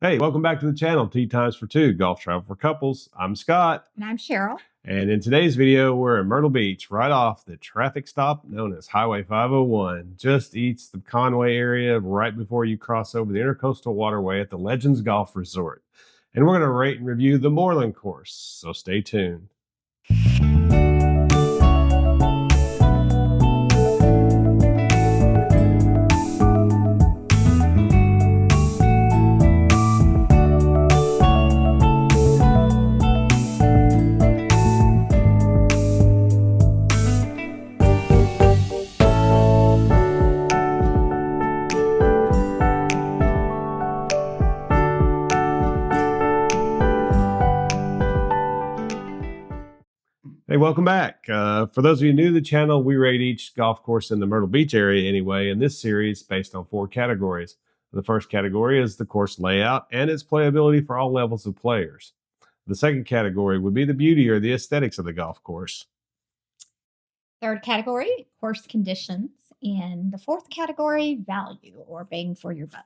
Hey, welcome back to the channel, Tea Times for Two, Golf Travel for Couples. I'm Scott. And I'm Cheryl. And in today's video, we're in Myrtle Beach, right off the traffic stop known as Highway 501, just east of Conway area, right before you cross over the Intercoastal Waterway at the Legends Golf Resort. And we're going to rate and review the Moorland course, so stay tuned. Hey, welcome back. For those of you new to the channel, we rate each golf course in the Myrtle Beach area anyway, in this series based on 4 categories. The first category is the course layout and its playability for all levels of players. The second category would be the beauty or the aesthetics of the golf course. Third category, course conditions. And the fourth category, value or bang for your buck.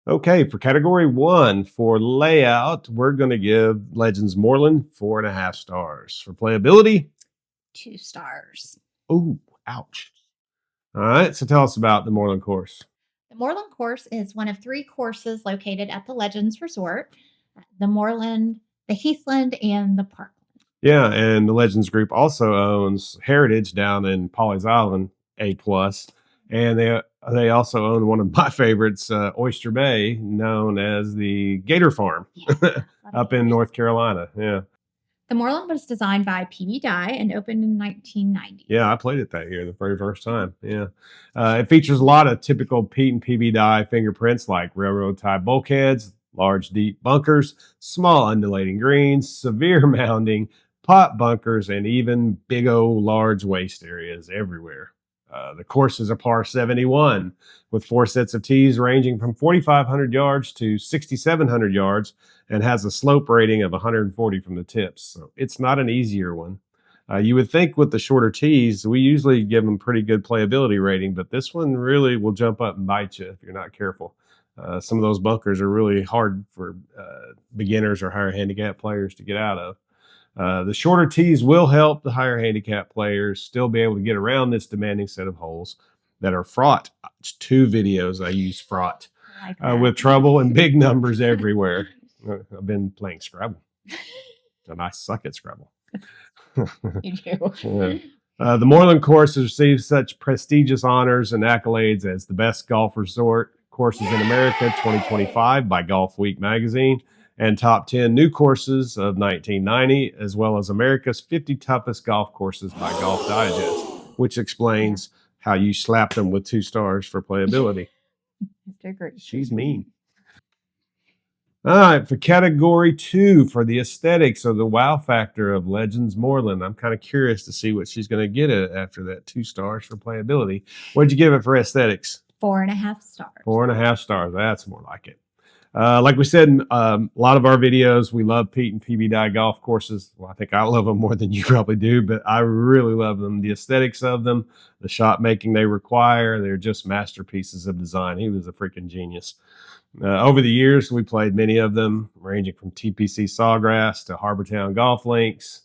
Okay, for category 1, for layout, we're going to give Legends Moorland 4.5 stars. For playability, 2 stars. ooh, ouch. All right, so tell us about the Moorland course. The Moorland course is one of 3 courses located at the Legends Resort, the Moorland, the Heathland, and the Parkland. Yeah, and the Legends Group also owns Heritage down in Pawleys Island, A+, and they also own one of my favorites, Oyster Bay, known as the Gator Farm, up in North Carolina. Yeah. The Moorland was designed by PB Dye and opened in 1990. Yeah, I played it that year, the very first time. Yeah. It features a lot of typical Pete and PB Dye fingerprints like railroad tie bulkheads, large deep bunkers, small undulating greens, severe mounding, pot bunkers, and even big old large waste areas everywhere. The course is a par 71 with 4 sets of tees ranging from 4,500 yards to 6,700 yards and has a slope rating of 140 from the tips. So it's not an easier one. You would think with the shorter tees, we usually give them pretty good playability rating, but this one really will jump up and bite you if you're not careful. Some of those bunkers are really hard for beginners or higher handicap players to get out of. The shorter tees will help the higher handicap players still be able to get around this demanding set of holes that are fraught. It's 2 videos I use fraught with trouble and big numbers everywhere. I've been playing Scrabble, and I suck at Scrabble. You do. Yeah. The Moorland course has received such prestigious honors and accolades as the best golf resort courses in America 2025 by Golf Week magazine, and top 10 new courses of 1990, as well as America's 50 toughest golf courses by Golf Digest, which explains how you slapped them with 2 stars for playability. She's mean. All right, for category 2, for the aesthetics or the wow factor of Legends Moorland, I'm kind of curious to see what she's going to get it after that 2 stars for playability. What'd you give it for aesthetics? 4.5 stars. 4.5 stars. That's more like it. Like we said in a lot of our videos, we love Pete and PB Dye golf courses. Well, I think I love them more than you probably do, but I really love them. The aesthetics of them, the shot making they require, they're just masterpieces of design. He was a freaking genius. Over the years, we played many of them, ranging from TPC Sawgrass to Harbortown Golf Links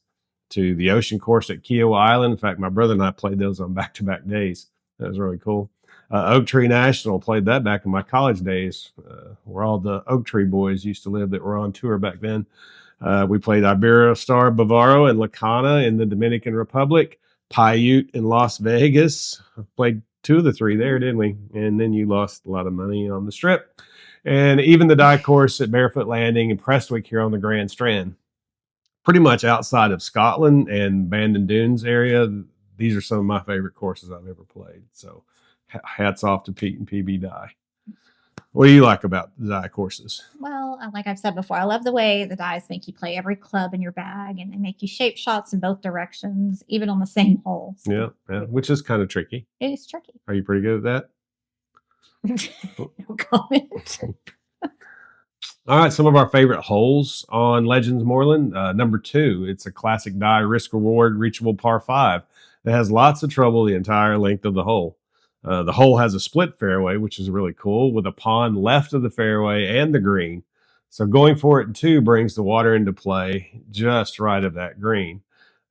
to the Ocean Course at Kiowa Island. In fact, my brother and I played those on back-to-back days. That was really cool. Oak Tree National, played that back in my college days, where all the Oak Tree boys used to live that were on tour back then. We played Iberostar Bavaro and La Cana in the Dominican Republic, Paiute in Las Vegas. Played 2 of the 3 there, didn't we? And then you lost a lot of money on the Strip. And even the Dye course at Barefoot Landing and Prestwick here on the Grand Strand. Pretty much outside of Scotland and Bandon Dunes area, these are some of my favorite courses I've ever played. So hats off to Pete and PB Dye. What do you like about the Dye courses? Well, like I've said before, I love the way the Dyes make you play every club in your bag, and they make you shape shots in both directions, even on the same hole. So yeah, which is kind of tricky. It is tricky. Are you pretty good at that? No comment. All right, some of our favorite holes on Legends Moorland. Number 2, it's a classic Dye risk-reward reachable par 5 that has lots of trouble the entire length of the hole. The hole has a split fairway, which is really cool, with a pond left of the fairway and the green. So going for it in two brings the water into play just right of that green.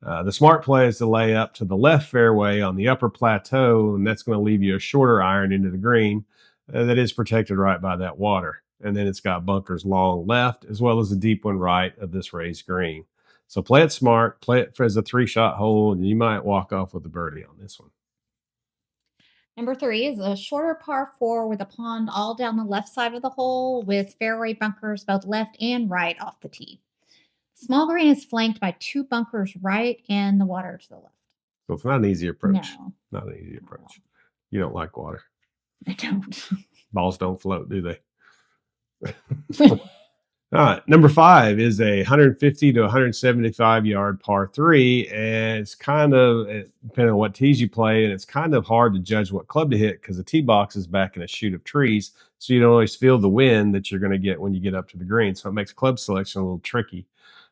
The smart play is to lay up to the left fairway on the upper plateau, and that's going to leave you a shorter iron into the green that is protected right by that water. And then it's got bunkers long left as well as a deep one right of this raised green. So play it smart, play it as a 3-shot hole, and you might walk off with a birdie on this one. Number 3 is a shorter par 4 with a pond all down the left side of the hole with fairway bunkers both left and right off the tee. Small green is flanked by 2 bunkers right and the water to the left. So it's not an easy approach. No. Not an easy approach. You don't like water. I don't. Balls don't float, do they? All right, number 5 is a 150 to 175 yard par 3, and it's kind of, depending on what tees you play, and it's kind of hard to judge what club to hit because the tee box is back in a chute of trees, so you don't always feel the wind that you're going to get when you get up to the green, so it makes club selection a little tricky.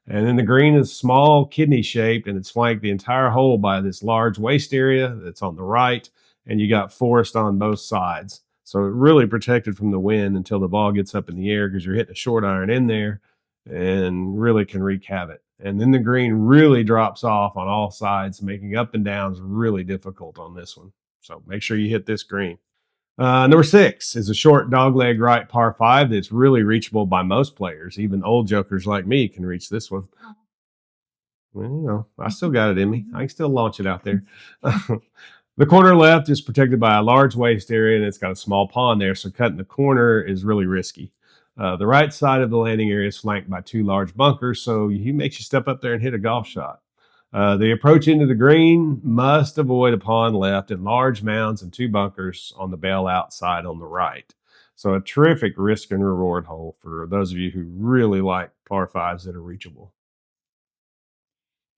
And then the green is small, kidney shaped, and it's flanked the entire hole by this large waste area that's on the right, and you got forest on both sides. So it really protected from the wind until the ball gets up in the air because you're hitting a short iron in there and really can wreak havoc. And then the green really drops off on all sides, making up and downs really difficult on this one. So make sure you hit this green. Number 6 is a short dogleg right par 5 that's really reachable by most players. Even old jokers like me can reach this one. Well, you know, I still got it in me. I can still launch it out there. The corner left is protected by a large waste area, and it's got a small pond there, so cutting the corner is really risky. The right side of the landing area is flanked by 2 large bunkers, so he makes you step up there and hit a golf shot. The approach into the green must avoid a pond left and large mounds and 2 bunkers on the bailout side on the right. So a terrific risk and reward hole for those of you who really like par 5s that are reachable.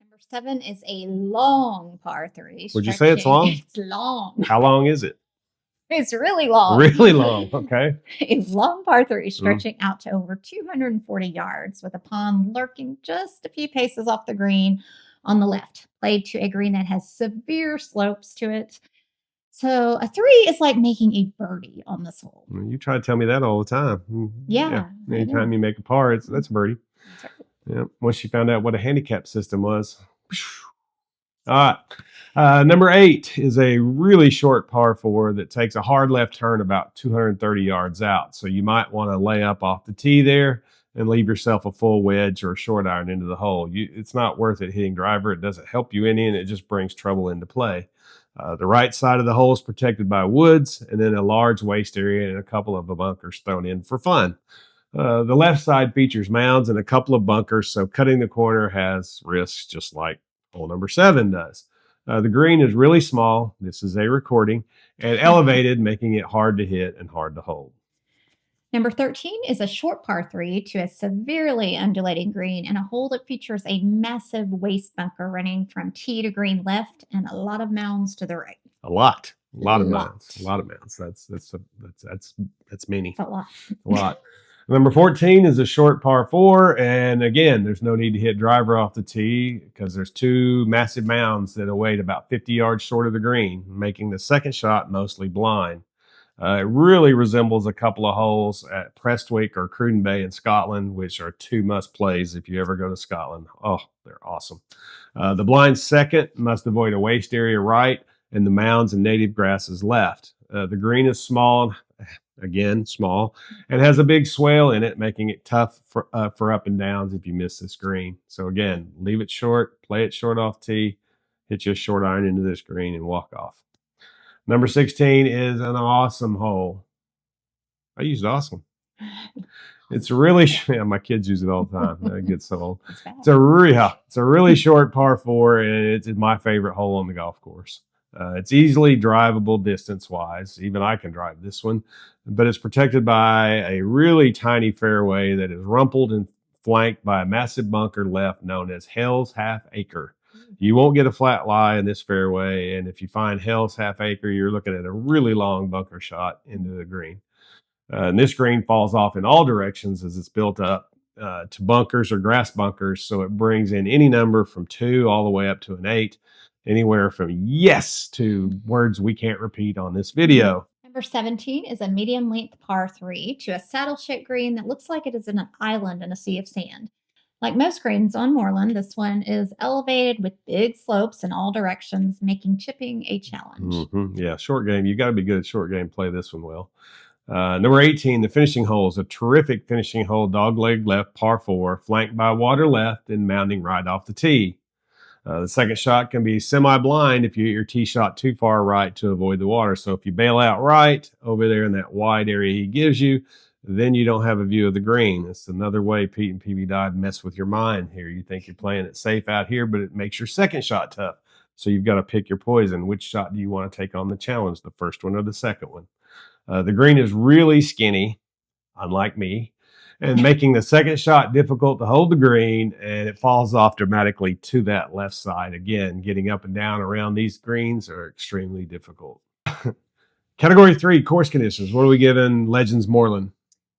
Number 7 is a long par 3. Would you say it's long? It's long. How long is it? It's really long. Really long. Okay. A long par 3 stretching out to over 240 yards with a pond lurking just a few paces off the green on the left, played to a green that has severe slopes to it. So a 3 is like making a birdie on this hole. Well, you try to tell me that all the time. Yeah. Anytime you make a par, that's a birdie. That's right. Yeah. Once you found out what a handicap system was. All right. Number 8 is a really short par 4 that takes a hard left turn about 230 yards out. So you might want to lay up off the tee there and leave yourself a full wedge or a short iron into the hole. It's not worth it hitting driver. It doesn't help you any, and it just brings trouble into play. The right side of the hole is protected by woods and then a large waste area and a couple of bunkers thrown in for fun. The left side features mounds and a couple of bunkers, so cutting the corner has risks just like hole number 7 does. The green is really small. This is a recording and elevated, making it hard to hit and hard to hold. Number 13 is a short par 3 to a severely undulating green and a hole that features a massive waste bunker running from tee to green left and a lot of mounds to the right. A lot of mounds. A lot of mounds. That's many. It's a lot. A lot. Number 14 is a short par 4, and again, there's no need to hit driver off the tee because there's 2 massive mounds that await about 50 yards short of the green, making the second shot mostly blind. It really resembles a couple of holes at Prestwick or Cruden Bay in Scotland, which are 2 must plays if you ever go to Scotland. Oh, they're awesome. The blind second must avoid a waste area right and the mounds and native grasses left. The green is small, again, small, and has a big swale in it, making it tough for up and downs if you miss this green. So again, leave it short, play it short off tee, hit you a short iron into this green and walk off. Number 16 is an awesome hole. I used awesome. It's really, my kids use it all the time. It gets so old. It's a really short par 4, and it's my favorite hole on the golf course. It's easily drivable distance-wise. Even I can drive this one, but it's protected by a really tiny fairway that is rumpled and flanked by a massive bunker left known as Hell's Half Acre. You won't get a flat lie in this fairway, and if you find Hell's Half Acre, you're looking at a really long bunker shot into the green. And this green falls off in all directions as it's built up to bunkers or grass bunkers, so it brings in any number from 2 all the way up to an 8. anywhere from yes to words we can't repeat on this video. Number 17 is a medium length par 3 to a saddle shaped green that looks like it is in an island in a sea of sand. Like most greens on Moorland, this one is elevated with big slopes in all directions, making chipping a challenge. Yeah, short game. You got to be good at short game. Play this one well. Number 18, the finishing hole is a terrific finishing hole, dogleg left, par 4, flanked by water left and mounting right off the tee. The second shot can be semi-blind if you hit your tee shot too far right to avoid the water. So if you bail out right over there in that wide area he gives you, then you don't have a view of the green. It's another way Pete and PB Dive mess with your mind here. You think you're playing it safe out here, but it makes your second shot tough. So you've got to pick your poison. Which shot do you want to take on the challenge, the first one or the second one? The green is really skinny, unlike me, and making the second shot difficult to hold the green, and it falls off dramatically to that left side. Again, getting up and down around these greens are extremely difficult. Category 3, course conditions. What are we giving Legends Moorland?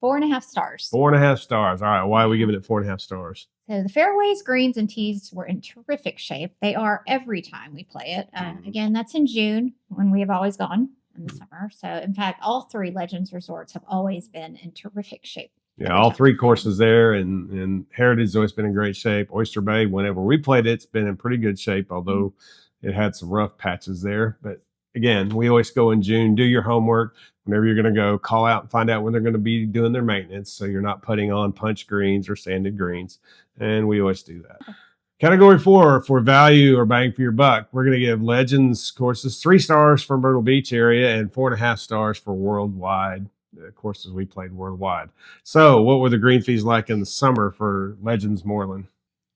4.5 stars. 4.5 stars. All right. Why are we giving it 4.5 stars? So the fairways, greens, and tees were in terrific shape. They are every time we play it. Again, that's in June when we have always gone in the summer. So in fact, all 3 Legends resorts have always been in terrific shape. Yeah, all 3 courses there, and Heritage has always been in great shape. Oyster Bay, whenever we played it, it's been in pretty good shape, although it had some rough patches there. But again, we always go in June. Do your homework. Whenever you're going to go, call out and find out when they're going to be doing their maintenance, so you're not putting on punch greens or sanded greens. And we always do that. Category 4, for value or bang for your buck, we're going to give Legends courses 3 stars for Myrtle Beach area and 4.5 stars for worldwide courses we played worldwide. So what were the green fees like in the summer for Legends Moorland?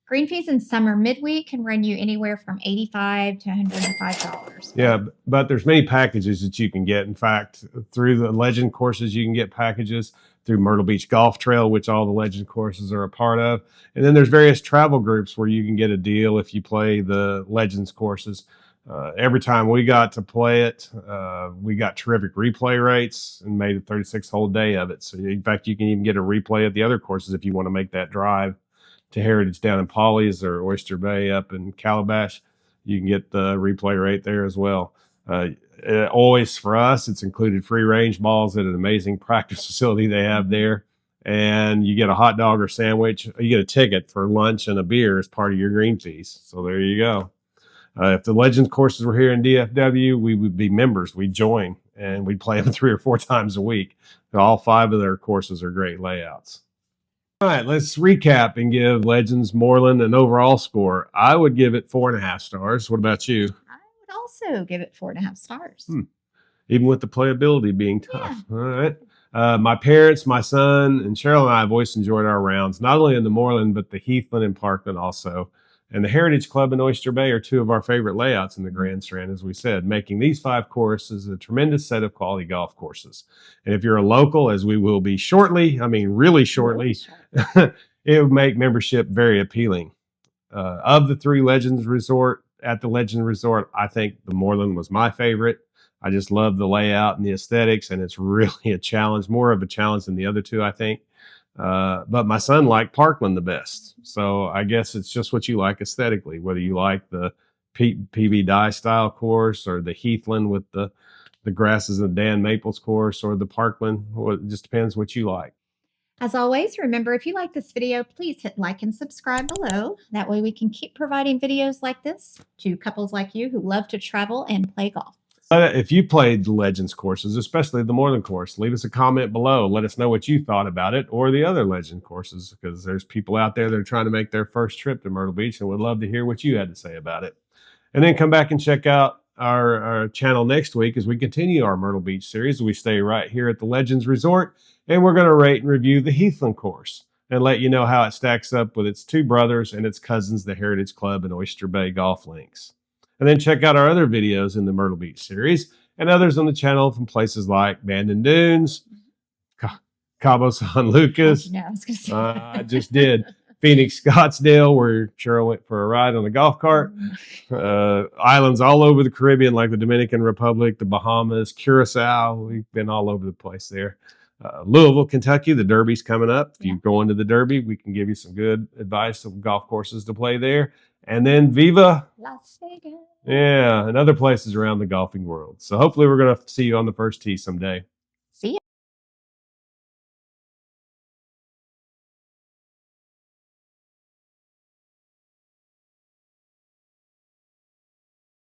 Green fees in summer midweek can run you anywhere from $85 to $105. Yeah, but there's many packages that you can get. In fact, through the Legend courses, you can get packages through Myrtle Beach Golf Trail, which all the Legend courses are a part of. And then there's various travel groups where you can get a deal if you play the Legends courses. Every time we got to play it, we got terrific replay rates and made a 36-hole day of it. So in fact, you can even get a replay at the other courses if you want to make that drive to Heritage down in Pawleys or Oyster Bay up in Calabash. You can get the replay rate there as well. Always for us, it's included free range balls at an amazing practice facility they have there. And you get a hot dog or sandwich. You get a ticket for lunch and a beer as part of your green fees. So there you go. If the Legends courses were here in DFW, we would be members. We'd join, and we'd play them 3 or 4 times a week. All 5 of their courses are great layouts. All right, let's recap and give Legends Moorland an overall score. I would give it 4.5 stars. What about you? I would also give it 4.5 stars. Even with the playability being tough. Yeah. All right. My parents, my son, and Cheryl and I have always enjoyed our rounds, not only in the Moorland, but the Heathland and Parkland also. And the Heritage Club in Oyster Bay are 2 of our favorite layouts in the Grand Strand, as we said, making these 5 courses a tremendous set of quality golf courses. And if you're a local, as we will be shortly, I mean really shortly, it would make membership very appealing. Of the 3 Legends Resort, at the Legend Resort, I think the Moorland was my favorite. I just love the layout and the aesthetics, and it's really a challenge, more of a challenge than the other 2, I think. But my son liked Parkland the best. So I guess it's just what you like aesthetically, whether you like the PB Dye style course or the Heathland with the grasses and Dan Maples course or the Parkland. Well, it just depends what you like. As always, remember, if you like this video, please hit like and subscribe below. That way we can keep providing videos like this to couples like you who love to travel and play golf. If you played the Legends courses, especially the Moorland course, leave us a comment below. Let us know what you thought about it or the other Legend courses, because there's people out there that are trying to make their first trip to Myrtle Beach and would love to hear what you had to say about it. And then come back and check out our channel next week as we continue our Myrtle Beach series. We stay right here at the Legends Resort, and we're going to rate and review the Heathland course and let you know how it stacks up with its 2 brothers and its cousins, the Heritage Club and Oyster Bay Golf Links. And then check out our other videos in the Myrtle Beach series and others on the channel from places like Bandon Dunes, Cabo San Lucas. No, I was going to say I just did Phoenix, Scottsdale, where Cheryl went for a ride on a golf cart. Islands all over the Caribbean, like the Dominican Republic, the Bahamas, Curacao. We've been all over the place there. Louisville, Kentucky, the Derby's coming up. If you go into the Derby, we can give you some good advice of golf courses to play there. And then Viva Las Vegas. Yeah, and other places around the golfing world. So hopefully we're going to see you on the first tee someday.